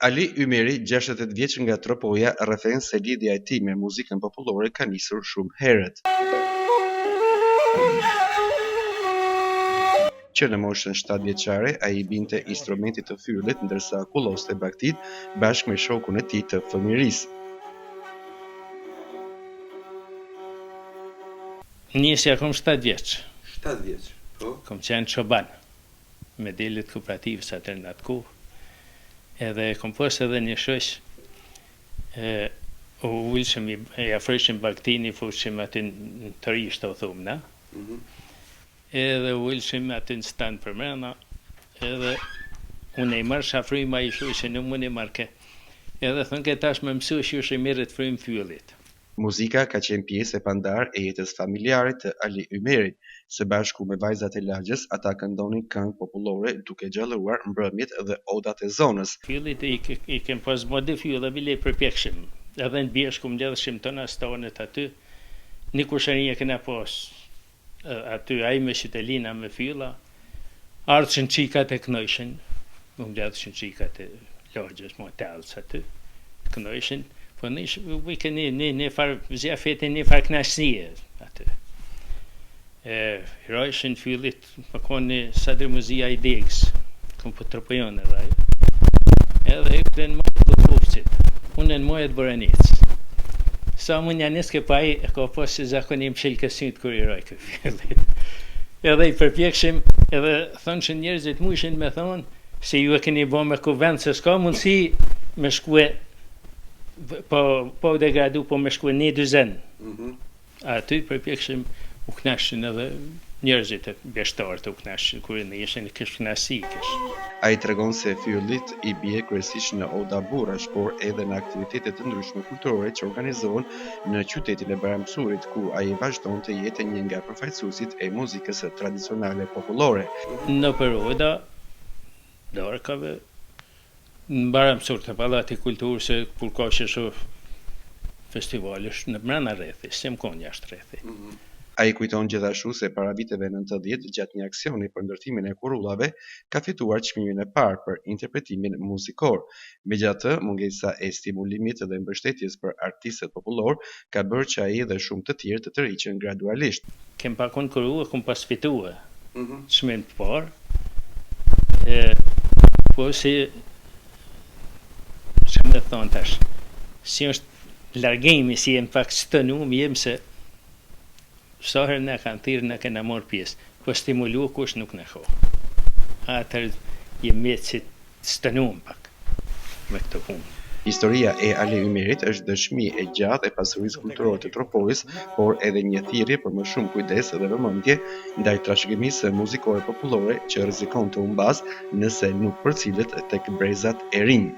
Ali Ymeri, 68 vjeç nga Tropoja, rrethon se lidhja e tij me muzikën popullore ka nisur shumë herët. Që në moshën 7 vjeçare ai I binte instrumentit të fyrlit ndërsa kulloste baktit bashkë me shokun e tij të fëmijërisë. Nisja kom 7 vjeç. 7 vjeç, po? Kom qenë çoban me delet kooperativës atër në atë kohë. Edhe kom pas edhe një shoq, u ulshëm I afroshëm baktin I fushëm aty në të rishtë o thumë, na? Edhe u ulshëm aty në stand për mrena, edhe unë I marrë shafryma I shoqë në unë I marke. Edhe thënë ke tash me mësu që I merret frym fyllit. Muzika ka qenë pjesë e pandar e jetës familjare të Ali Ymerit. Së bashku me vajzat e lagjës, ata këndonin këngë popullore duke xhalluar mbrëmjet dhe odat e zonës. Fyllit I kem pas modi fylla bile përpjekshëm. Edhe në bjeshku më ledhëshim tëna stanet aty. Një kushërinje kena pas aty ai me shitelina me fylla. Ardhëshin qikat e kënojshin. Më ledhëshin qikat e lagjës, më telës aty. Kënojshin. Po we keni një farë zjafete, një farë knashësie aty. Rojshin fyllit, më konë sadrë muzia I degës, kom po tropojon edhe ajo. Edhe I këtën më të ufësit, unë në mojët bëranitës. Sa më një njëske pa I, ka posë zakonim shilë kësynit kër I roj këtë fyllit. Edhe I përpjekshim, edhe thonë që njerëzit mushin me thonë, se ju e keni bo me kuvend, se s'ka mundësi me shkue po degradu po me shkue një dyzen. Aty përpjekshim u knashin edhe njerëzit e bjeshtarët u knashin, kur në ishin kësh knasi kësh. Ai tregon se fyllit I bie kryesisht në oda burrash, por edhe në aktivitete të ndryshme kulturore që organizohen në qytetin e Baramsurit, ku ai vazhdon të jetë një nga përfaqësuesit e muzikës tradicionale popullore. Në perioda darkave në Baramsur të Pallati Kulturës se kur ka që festivalesh në brenda rrethi, se më konë jashtë rrethi. Ai kujton gjithashtu se para viteve 90 gjatë një aksioni për ndërtimin e kurullave ka fituar çmimin e parë për interpretimin muzikor. Megjithatë, mungesa e stimulimit dhe mbështetjes për artistët popullor ka bërë që ai dhe shumë të tjerë të tërhiqen gradualisht. Kem pa konkurruar, kum pas fituar. Çmimin e parë. Po si që më thonë tash, si është largimi, si jem pak stënu, më jem se sa herë ne kanë thirrë, ne kena marrë pjesë, po stimulu kush nuk në ho. Atër jem metë si stënuam pak me këtë punë. Historia e Ali Ymerit është dëshmi e gjatë e pasurisë kulturore të Tropojës, por edhe një thirrje për më shumë kujdes dhe vëmendje ndaj trashëgimisë muzikore popullore që rrezikon të humbas nëse nuk përcillet tek brezat e rinj.